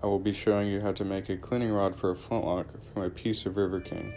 I will be showing you how to make a cleaning rod for a flintlock from a piece of river cane.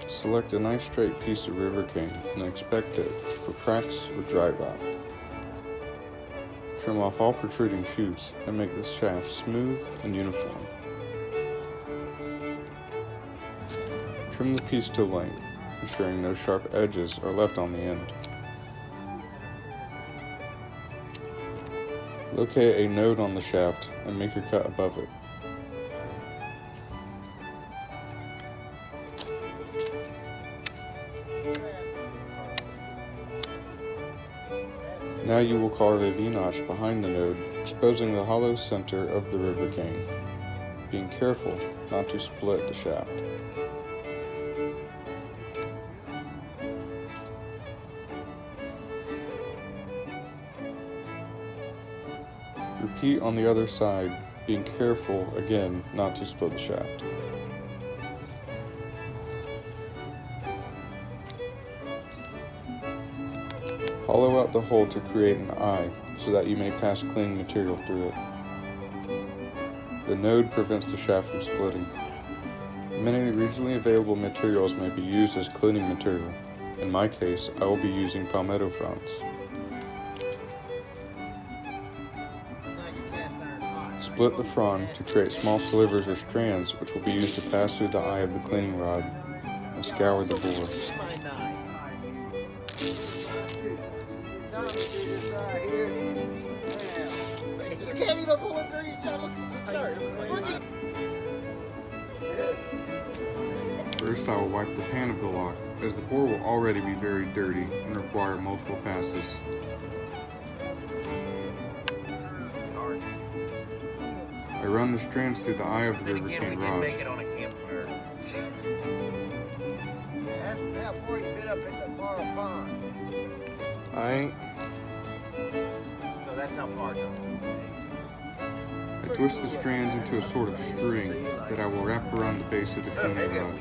Select a nice straight piece of river cane and inspect it for cracks or dry rot. Trim off all protruding shoots and make the shaft smooth and uniform. Trim the piece to length, ensuring no sharp edges are left on the end. Locate a node on the shaft and make your cut above it. Now you will carve a V-notch behind the node, exposing the hollow center of the river cane, being careful not to split the shaft. Repeat on the other side, being careful again not to split the shaft. Hollow out the hole to create an eye so that you may pass cleaning material through it. The node prevents the shaft from splitting. Many regionally available materials may be used as cleaning material. In my case, I will be using palmetto fronds. Split the frond to create small slivers or strands which will be used to pass through the eye of the cleaning rod and scour the bore. First, I will wipe the pan of the lock, as the bore will already be very dirty and require multiple passes. I run the strands through the eye of the river cane rod. So that's how far it goes. I twist the strands into a sort of string that I will wrap around the base of the cleaning rod.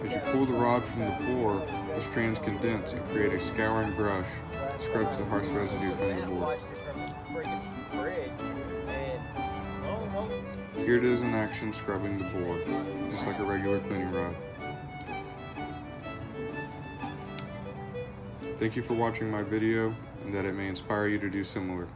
As you pull the rod from the bore, the strands condense and create a scouring brush that scrubs the harsh residue from the bore. Here it is in action, scrubbing the bore, just like a regular cleaning rod. Thank you for watching my video, and that it may inspire you to do similar.